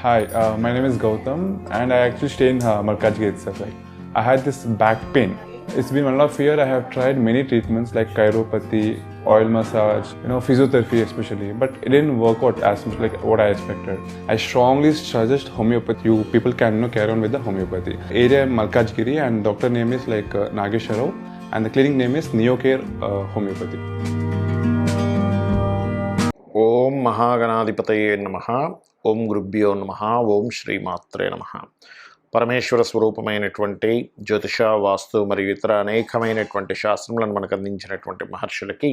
Hi, my name is Gautam, and I actually stay in Malkajgiri itself. Like, I had this back pain. It's been 1.5 years. I have tried many treatments like chiropathy, oil massage, physiotherapy especially, but it didn't work out as much like what I expected. I strongly suggest homeopathy. You people can carry on with the homeopathy. Area Malkajgiri, and doctor name is like Nagesharov, and the clinic name is Neocare Homeopathy. ఓం మహాగణాధిపతయే నమః. ఓం గురుభ్యో నమః. ఓం శ్రీమాత్రే నమః. పరమేశ్వర స్వరూపమైనటువంటి జ్యోతిష, వాస్తు మరియు ఇతర అనేకమైనటువంటి శాస్త్రములను మనకు అందించినటువంటి మహర్షులకి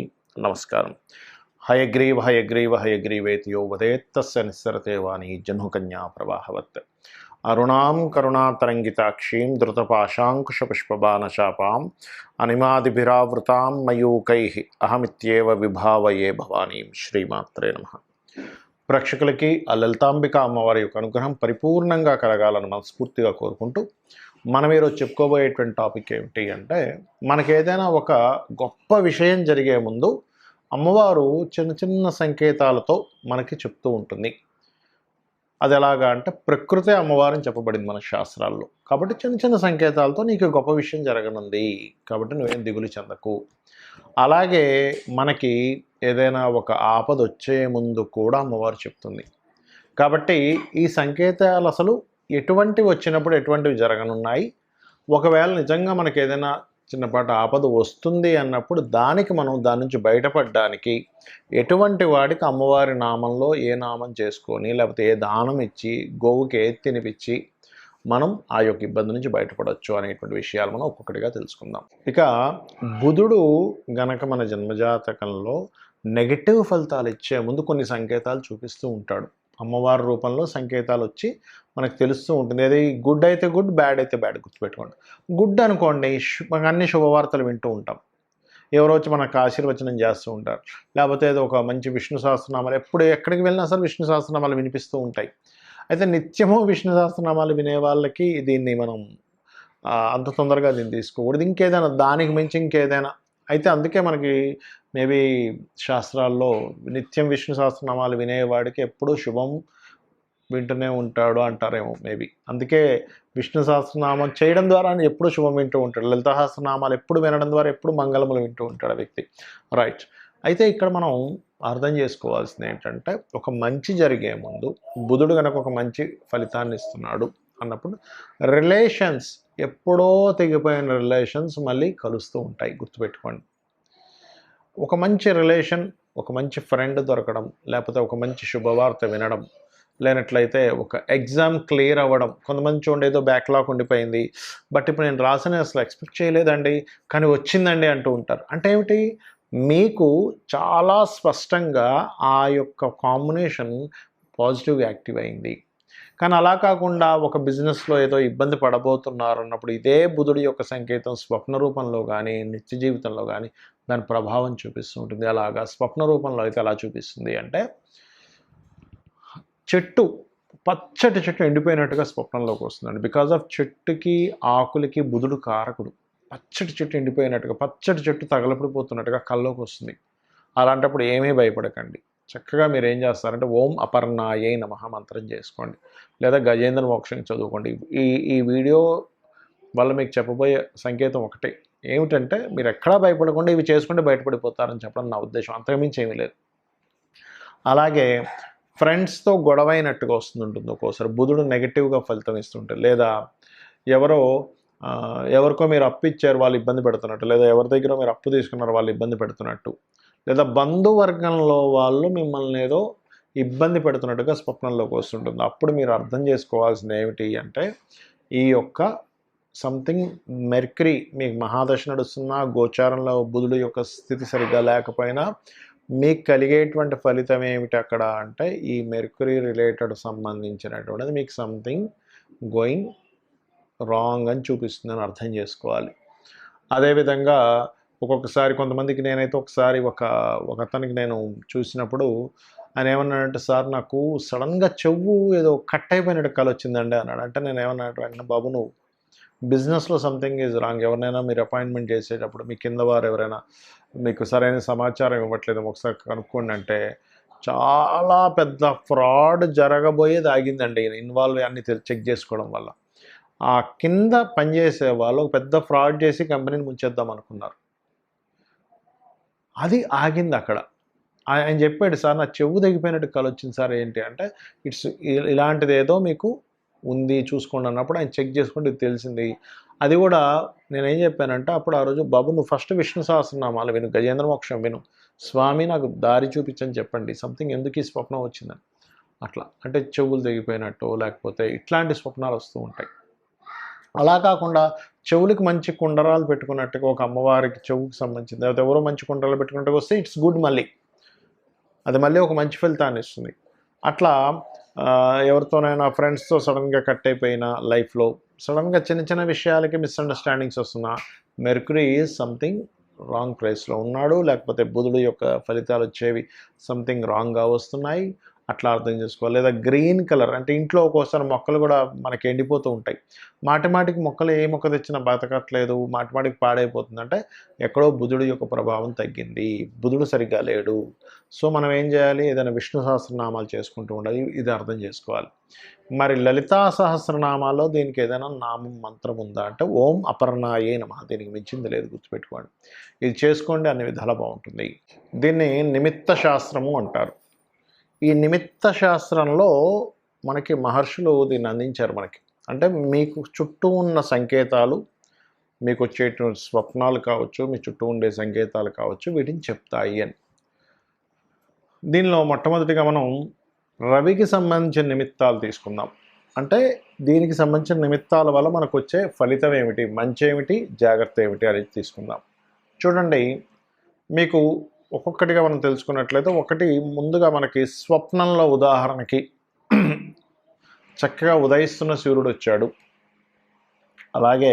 నమస్కారం. హయగ్రీవ హయగ్రీవ హయగ్రీవేతి యో వదేత్ తస్య నిస్సరతే వాణి జహ్నుకన్యా ప్రవాహవత్. అరుణాం కరుణాతరంగితాక్షీం ధృతపాశాంకుశపుష్పబాణచాపాం అనిమాదిభిరావృతాం మయూకైః అహమిత్యేవ విభావయే భవానీం. శ్రీమాత్రే నమః. ప్రేక్షకులకి ఆ లలితాంబిక అమ్మవారి యొక్క అనుగ్రహం పరిపూర్ణంగా కలగాలని మనస్ఫూర్తిగా కోరుకుంటూ మనం ఈరోజు చెప్పుకోబోయేటువంటి టాపిక్ ఏమిటి అంటే, మనకేదైనా ఒక గొప్ప విషయం జరిగే ముందు అమ్మవారు చిన్న చిన్న సంకేతాలతో మనకి చెప్తూ ఉంటుంది. అది ఎలాగా అంటే, ప్రకృతి అమ్మవారిని చెప్పబడింది మన శాస్త్రాల్లో. కాబట్టి చిన్న చిన్న సంకేతాలతో నీకు గొప్ప విషయం జరగనుంది, కాబట్టి నువ్వేం దిగులు చెందకు. అలాగే మనకి ఏదైనా ఒక ఆపద వచ్చే ముందు కూడా అమ్మవారు చెప్తుంది. కాబట్టి ఈ సంకేతాలు అసలు ఎటువంటివి వచ్చినప్పుడు ఎటువంటివి జరగనున్నాయి, ఒకవేళ నిజంగా మనకి ఏదైనా చిన్నపాటి ఆపద వస్తుంది అన్నప్పుడు దానికి మనం దాని నుంచి బయటపడడానికి ఎటువంటి వాడికి అమ్మవారి నామంలో ఏ నామం చేసుకొని, లేకపోతే ఏ దానం ఇచ్చి, గోవుకి ఏది తినిపించి మనం ఆ యొక్క ఇబ్బంది నుంచి బయటపడవచ్చు అనేటువంటి విషయాలు మనం ఒక్కొక్కటిగా తెలుసుకుందాం. ఇక బుధుడు గనక మన జన్మజాతకంలో నెగటివ్ ఫలితాలు ఇచ్చే ముందు కొన్ని సంకేతాలు చూపిస్తూ ఉంటాడు. అమ్మవారి రూపంలో సంకేతాలు వచ్చి మనకు తెలుస్తూ ఉంటుంది. అది గుడ్ అయితే గుడ్, బ్యాడ్ అయితే బ్యాడ్. గుర్తుపెట్టుకోండి. గుడ్ అనుకోండి, మనకు అన్ని శుభవార్తలు వింటూ ఉంటాం. ఎవరో వచ్చి మనకు ఆశీర్వచనం చేస్తూ ఉంటారు, లేకపోతే ఏదో ఒక మంచి విష్ణు సహస్రనామాలు, ఎప్పుడు ఎక్కడికి వెళ్ళినా సరే విష్ణు సహస్రనామాలు వినిపిస్తూ ఉంటాయి. అయితే నిత్యము విష్ణు సహస్రనామాలు వినే వాళ్ళకి దీన్ని మనం అంత తొందరగా దీన్ని తీసుకోకూడదు. ఇంకేదైనా దానికి మించి ఇంకేదైనా అయితే, అందుకే మనకి మేబీ శాస్త్రాల్లో నిత్యం విష్ణు సహస్రనామాలు వినేవాడికి ఎప్పుడూ శుభం వింటూనే ఉంటాడు అంటారేమో మేబీ. అందుకే విష్ణు సహస్రనామం చేయడం ద్వారా ఎప్పుడు శుభం వింటూ ఉంటాడు. లలిత సహస్రనామాలు ఎప్పుడు వినడం ద్వారా ఎప్పుడు మంగళములు వింటూ ఉంటాడు ఆ వ్యక్తి. రైట్. అయితే ఇక్కడ మనం అర్థం చేసుకోవాల్సింది ఏంటంటే, ఒక మంచి జరిగే ముందు బుధుడు కనుక ఒక మంచి ఫలితాన్ని ఇస్తున్నాడు అన్నప్పుడు రిలేషన్స్, ఎప్పుడో తెగిపోయిన రిలేషన్స్ మళ్ళీ కలుస్తూ ఉంటాయి. గుర్తుపెట్టుకోండి. ఒక మంచి రిలేషన్, ఒక మంచి ఫ్రెండ్ దొరకడం, లేకపోతే ఒక మంచి శుభవార్త వినడం, లేనట్లయితే ఒక ఎగ్జామ్ క్లియర్ అవ్వడం. కొంతమంది చూడండి, ఏదో బ్యాక్లాగ్ ఉండిపోయింది, బట్ ఇప్పుడు నేను రాసిన అసలు ఎక్స్పెక్ట్ చేయలేదండి కానీ వచ్చిందండి అంటూ ఉంటారు. అంటే ఏమిటి, మీకు చాలా స్పష్టంగా ఆ యొక్క కాంబినేషన్ పాజిటివ్గా యాక్టివ్ అయింది. కానీ అలా కాకుండా ఒక బిజినెస్లో ఏదో ఇబ్బంది పడబోతున్నారు అన్నప్పుడు ఇదే బుధుడి యొక్క సంకేతం స్వప్న రూపంలో కానీ నిత్య జీవితంలో కానీ దాని ప్రభావం చూపిస్తూ ఉంటుంది. అలాగా స్వప్న రూపంలో అయితే ఎలా చూపిస్తుంది అంటే, చెట్టు, పచ్చటి చెట్టు ఎండిపోయినట్టుగా స్వప్నంలోకి వస్తుందండి. బికాజ్ ఆఫ్ చెట్టుకి ఆకులకి బుధుడు కారకుడు. పచ్చటి చెట్టు ఎండిపోయినట్టుగా, పచ్చటి చెట్టు తగలపడిపోతున్నట్టుగా కల్లోకి వస్తుంది. అలాంటప్పుడు ఏమీ భయపడకండి. చక్కగా మీరు ఏం చేస్తారంటే, ఓం అపర్ణాయై నమః మంత్రం చేసుకోండి, లేదా గజేంద్ర మోక్షం చదువుకోండి. ఈ వీడియో వల్ల మీకు చెప్పబోయే సంకేతం ఒకటే ఏమిటంటే, మీరు ఎక్కడా భయపడకుండా ఇవి చేసుకుంటే బయటపడిపోతారని చెప్పడం నా ఉద్దేశం. అంతకుమించి ఏమీ లేదు. అలాగే ఫ్రెండ్స్తో గొడవైనట్టుగా వస్తుంటుంది ఒక్కోసారి. బుధుడు నెగిటివ్గా ఫలితం ఇస్తుంటారు. లేదా ఎవరికో మీరు అప్పు ఇచ్చారు, వాళ్ళు ఇబ్బంది పెడుతున్నట్టు, లేదా ఎవరి దగ్గర మీరు అప్పు తీసుకున్నారు, వాళ్ళు ఇబ్బంది పెడుతున్నట్టు, లేదా బంధువర్గంలో వాళ్ళు మిమ్మల్ని ఏదో ఇబ్బంది పెడుతున్నట్టుగా స్వప్నంలోకి వస్తుంటుంది. అప్పుడు మీరు అర్థం చేసుకోవాల్సింది ఏమిటి అంటే, ఈ యొక్క సంథింగ్ మెర్క్యూరీ మీకు మహాదశ నడుస్తున్నా, గోచారంలో బుధుడు యొక్క స్థితి సరిగ్గా లేకపోయినా మీకు కలిగేటువంటి ఫలితం ఏమిటి అక్కడ అంటే, ఈ మెర్క్యూరీ రిలేటెడ్ సంబంధించినటువంటిది మీకు సంథింగ్ గోయింగ్ రాంగ్ అని చూపిస్తుందని అర్థం చేసుకోవాలి. అదేవిధంగా ఒక్కొక్కసారి కొంతమందికి, నేనైతే ఒకసారి ఒక అతనికి నేను చూసినప్పుడు ఆయన ఏమన్నాడంటే, సార్ నాకు సడన్గా చెవు ఏదో కట్ అయిపోయినట్టు కళ వచ్చిందండి అన్నాడు. అంటే నేను ఏమన్నాడు వెంటనే, బాబు నువ్వు బిజినెస్లో సంథింగ్ ఈజ్ రాంగ్. ఎవరినైనా మీరు అపాయింట్మెంట్ చేసేటప్పుడు మీ కింద వారు ఎవరైనా మీకు సరైన సమాచారం ఇవ్వట్లేదు, ఒకసారి కనుక్కోండి అంటే, చాలా పెద్ద ఫ్రాడ్ జరగబోయేది ఆగిందండి ఇన్వాల్వ్ అన్ని చెక్ చేసుకోవడం వల్ల. ఆ కింద పనిచేసే వాళ్ళు ఒక పెద్ద ఫ్రాడ్ చేసి కంపెనీని ముంచేద్దాం అనుకున్నారు. అది ఆగింది అక్కడ. ఆయన చెప్పాడు, సార్ నా చెవు తెగిపోయినట్టు కల వచ్చింది సార్, ఏంటి అంటే ఇలాంటిదేదో మీకు ఉంది చూసుకోండి అన్నప్పుడు ఆయన చెక్ చేసుకుంటే ఇది తెలిసింది. అది కూడా నేనేం చెప్పానంటే అప్పుడు ఆ రోజు, బాబు నువ్వు ఫస్ట్ విష్ణు సహస్రనామాలు విను, గజేంద్ర మోక్షం విను, స్వామి నాకు దారి చూపించని చెప్పండి, సంథింగ్ ఎందుకు ఈ స్వప్నం వచ్చిందని. అట్లా అంటే చెవులు తెగిపోయినట్టు లేకపోతే ఇట్లాంటి స్వప్నాలు వస్తూ ఉంటాయి. అలా కాకుండా చెవులకి మంచి కుండరాలు పెట్టుకున్నట్టుగా ఒక అమ్మవారికి చెవుకి సంబంధించింది, లేకపోతే ఎవరో మంచి కుండరాలు పెట్టుకున్నట్టుగా వస్తే ఇట్స్ గుడ్, మళ్ళీ అది మళ్ళీ ఒక మంచి ఫలితాన్ని ఇస్తుంది. అట్లా ఎవరితోనైనా ఫ్రెండ్స్తో సడన్గా కట్ అయిపోయిన లైఫ్లో సడన్గా చిన్న చిన్న విషయాలకి మిస్అండర్స్టాండింగ్స్ వస్తున్నా, మెర్క్యూరీ ఈజ్ సంథింగ్ రాంగ్ ప్లేస్లో ఉన్నాడు, లేకపోతే బుధుడు యొక్క ఫలితాలు వచ్చేవి సంథింగ్ రాంగ్గా వస్తున్నాయి, అట్లా అర్థం చేసుకోవాలి. లేదా గ్రీన్ కలర్ అంటే ఇంట్లో ఒక్కోసారి మొక్కలు కూడా మనకి ఎండిపోతూ ఉంటాయి. మాటిమాటికి మొక్కలు ఏ మొక్క తెచ్చినా బతకట్లేదు, మాటిమాటికి పాడైపోతుంది అంటే ఎక్కడో బుధుడు యొక్క ప్రభావం తగ్గింది, బుధుడు సరిగ్గా లేడు. సో మనం ఏం చేయాలి, ఏదైనా విష్ణు సహస్రనామాలు చేసుకుంటూ ఉండాలి, ఇది అర్థం చేసుకోవాలి. మరి లలితా సహస్రనామాల్లో దీనికి ఏదైనా నామం మంత్రం ఉందా అంటే ఓం అపర్ణాయే నమః, దీనికి మించింది లేదు, గుర్తుపెట్టుకోండి. ఇది చేసుకోండి, అన్ని విధాలా బాగుంటుంది. దీన్ని నిమిత్త శాస్త్రము అంటారు. ఈ నిమిత్త శాస్త్రంలో మనకి మహర్షులు దీన్ని అందించారు మనకి. అంటే మీకు చుట్టూ ఉన్న సంకేతాలు, మీకు వచ్చేటువంటి స్వప్నాలు కావచ్చు, మీ చుట్టూ ఉండే సంకేతాలు కావచ్చు, వీటిని చెప్తాయి అని. దీనిలో మొట్టమొదటిగా మనం రవికి సంబంధించిన నిమిత్తాలు తీసుకుందాం. అంటే దీనికి సంబంధించిన నిమిత్తాల వల్ల మనకు వచ్చే ఫలితం ఏమిటి, మంచి ఏమిటి, జాగ్రత్త ఏమిటి అనేది తీసుకుందాం. చూడండి, మీకు ఒక్కొక్కటిగా మనం తెలుసుకున్నట్లయితే, ఒకటి ముందుగా మనకి స్వప్నంలో ఉదాహరణకి చక్కగా ఉదయిస్తున్న సూర్యుడు వచ్చాడు, అలాగే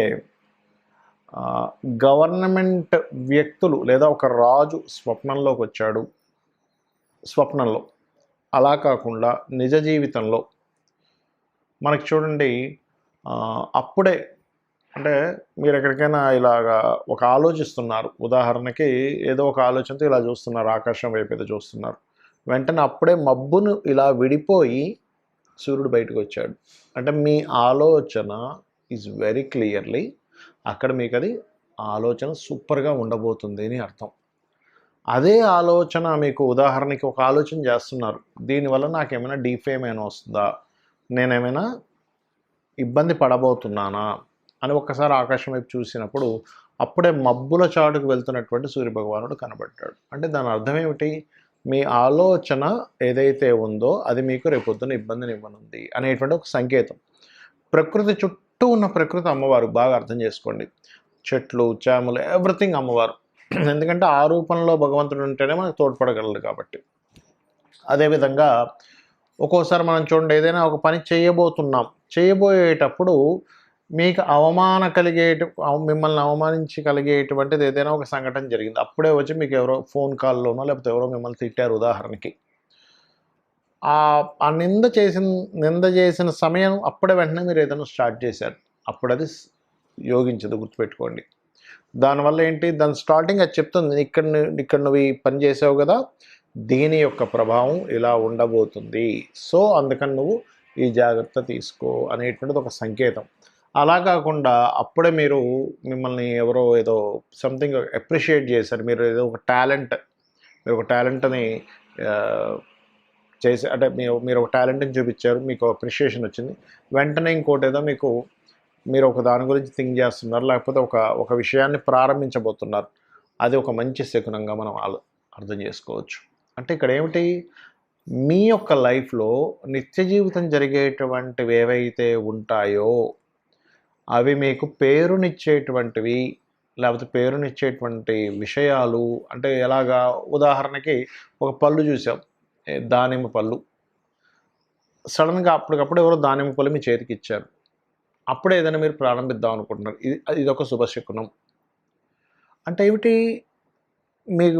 గవర్నమెంట్ వ్యక్తులు లేదా ఒక రాజు స్వప్నంలోకి వచ్చాడు, స్వప్నంలో. అలా కాకుండా నిజ జీవితంలో మనకి చూడండి, అప్పుడే అంటే మీరు ఎక్కడికైనా ఇలాగా ఒక ఆలోచిస్తున్నారు, ఉదాహరణకి ఏదో ఒక ఆలోచనతో ఇలా చూస్తున్నారు, ఆకాశం వైపు ఏదో చూస్తున్నారు, వెంటనే అప్పుడే మబ్బును ఇలా విడిపోయి సూర్యుడు బయటకు వచ్చాడు అంటే మీ ఆలోచన ఈజ్ వెరీ క్లియర్లీ అక్కడ మీకు అది ఆలోచన సూపర్గా ఉండబోతుంది అని అర్థం. అదే ఆలోచన మీకు ఉదాహరణకి ఒక ఆలోచన చేస్తున్నారు, దీనివల్ల నాకేమైనా డీఫేమ్ ఏమైనా వస్తుందా, నేనేమైనా ఇబ్బంది పడబోతున్నానా అని ఒక్కసారి ఆకాశం వైపు చూసినప్పుడు అప్పుడే మబ్బుల చాటుకు వెళ్తున్నటువంటి సూర్యభగవానుడు కనబడ్డాడు. అంటే దాని అర్థం ఏమిటి, మీ ఆలోచన ఏదైతే ఉందో అది మీకు రేపొద్దున ఇబ్బందిని ఇవ్వనుంది అనేటువంటి ఒక సంకేతం. ప్రకృతి చుట్టూ ఉన్న ప్రకృతి అమ్మవారు, బాగా అర్థం చేసుకోండి. చెట్లు చేమలు ఎవ్రీథింగ్ అమ్మవారు. ఎందుకంటే ఆ రూపంలో భగవంతుడు ఉంటేనే మనకు తోడ్పడగలడు కాబట్టి. అదేవిధంగా ఒక్కోసారి మనం చూడండి, ఏదైనా ఒక పని చేయబోయేటప్పుడు మీకు మిమ్మల్ని అవమానించి కలిగేటువంటిది ఏదైనా ఒక సంఘటన జరిగింది, అప్పుడే వచ్చి మీకు ఎవరో ఫోన్ కాల్లోనో లేకపోతే ఎవరో మిమ్మల్ని తిట్టారు ఉదాహరణకి, ఆ నింద చేసిన సమయం అప్పుడే వెంటనే మీరు ఏదైనా స్టార్ట్ చేశారు, అప్పుడు అది యోగించదు, గుర్తుపెట్టుకోండి. దానివల్ల ఏంటి, దాని స్టార్టింగ్ అది చెప్తుంది, ఇక్కడ నువ్వు ఈ పని చేసావు కదా, దీని యొక్క ప్రభావం ఇలా ఉండబోతుంది, సో అందుకని నువ్వు ఈ జాగ్రత్త తీసుకో అనేటువంటిది ఒక సంకేతం. అలా కాకుండా అప్పుడే మిమ్మల్ని ఎవరో ఏదో సంథింగ్ అప్రిషియేట్ చేశారు, మీరు ఏదో ఒక టాలెంట్ని చేసి, అంటే మీరు ఒక టాలెంట్ని చూపించారు, మీకు అప్రిషియేషన్ వచ్చింది, వెంటనే ఇంకోటి ఏదో మీరు ఒక దాని గురించి థింక్ చేస్తున్నారు, లేకపోతే ఒక విషయాన్ని ప్రారంభించబోతున్నారు, అది ఒక మంచి శకునంగా మనం అర్థం చేసుకోవచ్చు. అంటే ఇక్కడ ఏమిటి, మీ యొక్క లైఫ్లో నిత్య జీవితం జరిగేటువంటివి ఏవైతే ఉంటాయో అవి మీకు పేరునిచ్చేటువంటివి, లేకపోతే పేరునిచ్చేటువంటి విషయాలు. అంటే ఎలాగా, ఉదాహరణకి ఒక పళ్ళు చూసాం, దానిమ్మ పళ్ళు, సడన్గా అప్పటికప్పుడు ఎవరో దానిమ్మ పళ్ళు మీ చేతికి ఇచ్చారు, అప్పుడే ఏదైనా మీరు ప్రారంభిద్దాం అనుకుంటున్నారు, ఇదొక శుభశకునం. అంటే ఏమిటి,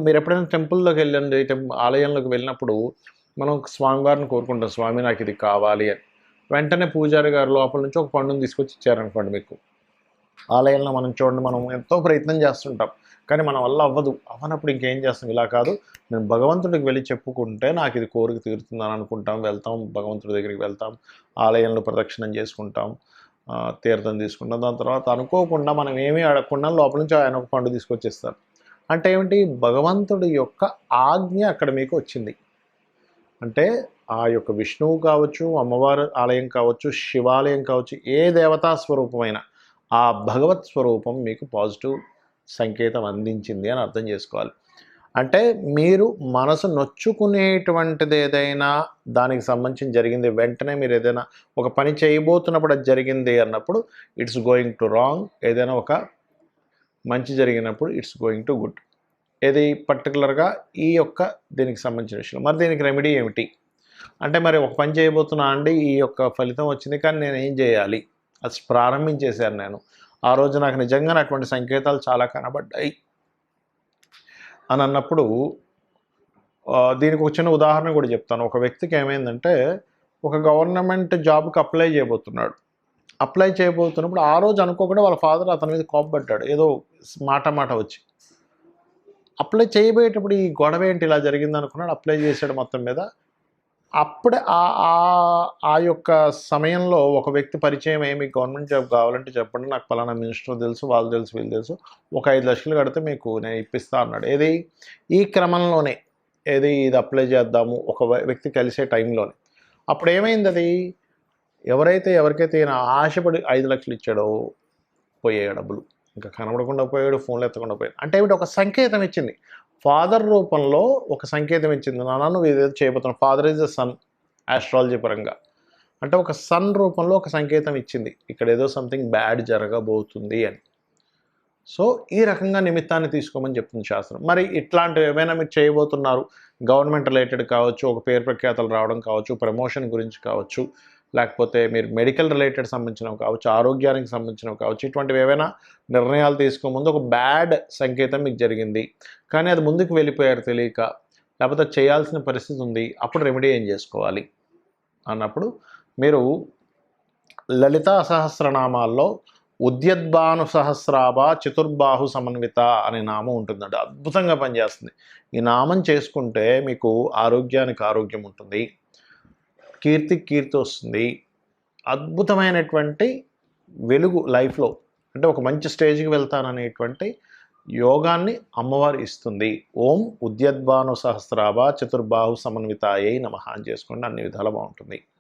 మీరు ఎప్పుడైనా టెంపుల్లోకి వెళ్ళండి, ఆలయంలోకి వెళ్ళినప్పుడు మనం స్వామివారిని కోరుకుంటాం, స్వామి నాకు ఇది కావాలి అని. వెంటనే పూజారి గారు లోపల నుంచి ఒక పండుని తీసుకొచ్చి ఇచ్చారనుకోండి, మీకు ఆలయంలో మనం చూడండి, మనం ఎంతో ప్రయత్నం చేస్తుంటాం, కానీ మన వల్ల అవ్వనప్పుడు ఇంకేం చేస్తాం, ఇలా కాదు నేను భగవంతుడికి వెళ్ళి చెప్పుకుంటే నాకు ఇది కోరిక తీరుతుందని అనుకుంటాం, వెళ్తాం భగవంతుడి దగ్గరికి వెళ్తాం, ఆలయంలో ప్రదక్షిణం చేసుకుంటాం, తీర్థం తీసుకుంటాం. దాని తర్వాత అనుకోకుండా మనం ఏమీ అడగకుండా లోపల నుంచి ఆయన ఒక పండు తీసుకొచ్చేస్తారు. అంటే ఏమిటి, భగవంతుడి యొక్క ఆజ్ఞ అక్కడ మీకు వచ్చింది. అంటే ఆ యొక్క విష్ణువు కావచ్చు, అమ్మవారి ఆలయం కావచ్చు, శివాలయం కావచ్చు, ఏ దేవతా స్వరూపమైన ఆ భగవత్ స్వరూపం మీకు పాజిటివ్ సంకేతం అందించింది అని అర్థం చేసుకోవాలి. అంటే మీరు మనసు నొచ్చుకునేటువంటిది ఏదైనా దానికి సంబంధించి జరిగింది, వెంటనే మీరు ఏదైనా ఒక పని చేయబోతున్నప్పుడు అది జరిగింది అన్నప్పుడు ఇట్స్ గోయింగ్ టు రాంగ్, ఏదైనా ఒక మంచి జరిగినప్పుడు ఇట్స్ గోయింగ్ టు గుడ్. ఏది పర్టికులర్గా ఈ యొక్క దీనికి సంబంధించిన విషయం. మరి దీనికి రెమెడీ ఏమిటి అంటే, మరి ఒక పని చేయబోతున్నా అండి, ఈ యొక్క ఫలితం వచ్చింది కానీ నేను ఏం చేయాలి, అది ప్రారంభించేశాను నేను, ఆ రోజు నాకు నిజంగానే అటువంటి సంకేతాలు చాలా కనబడ్డాయి అని అన్నప్పుడు దీనికి ఒక చిన్న ఉదాహరణ కూడా చెప్తాను. ఒక వ్యక్తికి ఏమైందంటే, ఒక గవర్నమెంట్ జాబ్కి అప్లై చేయబోతున్నప్పుడు ఆ రోజు అనుకోకుండా వాళ్ళ ఫాదర్ అతని మీద కోపపడ్డాడు, ఏదో మాట వచ్చి. అప్లై చేయబోయేటప్పుడు ఈ గొడవ ఏంటి ఇలా జరిగింది అనుకున్నాడు, అప్లై చేశాడు మొత్తం మీద. అప్పుడే ఆ యొక్క సమయంలో ఒక వ్యక్తి పరిచయం, ఏమి గవర్నమెంట్ జాబ్ కావాలంటే చెప్పండి, నాకు పలానా మినిస్టర్ తెలుసు, వాళ్ళు తెలుసు, వీళ్ళు తెలుసు, ఒక 5 లక్షలు కడితే మీకు నేను ఇప్పిస్తా అన్నాడు. ఈ క్రమంలోనే ఇది అప్లై చేద్దాము ఒక వ్యక్తి కలిసే టైంలోనే. అప్పుడు ఏమైంది, ఎవరికైతే ఈయన ఆశపడి 5 లక్షలు ఇచ్చాడో పోయాడు డబ్బులు, ఇంకా కనబడకుండా పోయాడు, ఫోన్లో ఎత్తకుండా పోయాడు. అంటే ఏమిటి, ఒక సంకేతం ఇచ్చింది, ఫాదర్ రూపంలో ఒక సంకేతం ఇచ్చింది, నాన్న నువ్వు ఏదైతే చేయబోతున్నావు. Father is the sun astrology పరంగా, అంటే ఒక సన్ రూపంలో ఒక సంకేతం ఇచ్చింది, ఇక్కడ ఏదో సంథింగ్ బ్యాడ్ జరగబోతుంది అని. సో ఈ రకంగా నిమిత్తాన్ని తీసుకోమని చెప్తుంది శాస్త్రం. మరి ఇట్లాంటివి ఏమైనా మీరు చేయబోతున్నారు, గవర్నమెంట్ రిలేటెడ్ కావచ్చు, ఒక పేరు ప్రఖ్యాతలు రావడం కావచ్చు, ప్రమోషన్ గురించి కావచ్చు, లేకపోతే మీరు మెడికల్ రిలేటెడ్ సంబంధించినవి కావచ్చు, ఆరోగ్యానికి సంబంధించినవి కావచ్చు, ఇటువంటివి ఏవైనా నిర్ణయాలు తీసుకోముందు ఒక బ్యాడ్ సంకేతం మీకు జరిగింది, కానీ అది ముందుకు వెళ్ళిపోయారు తెలియక, లేకపోతే చేయాల్సిన పరిస్థితి ఉంది, అప్పుడు రెమెడీ ఏం చేసుకోవాలి అన్నప్పుడు మీరు లలితా సహస్రనామాల్లో ఉద్యద్భాను సహస్రాభ చతుర్బాహు సమన్విత అనే నామం ఉంటుందండి, అద్భుతంగా పనిచేస్తుంది. ఈ నామం చేసుకుంటే మీకు ఆరోగ్యానికి ఆరోగ్యం ఉంటుంది, కీర్తికి కీర్తి వస్తుంది, అద్భుతమైనటువంటి వెలుగు లైఫ్లో, అంటే ఒక మంచి స్టేజ్కి వెళ్తాననేటువంటి యోగాన్ని అమ్మవారు ఇస్తుంది. ఓం ఉద్యద్భాను సహస్రాభ చతుర్బాహు సమన్వితాయై నమః అని చేసుకోండి, అన్ని విధాలు బాగుంటుంది.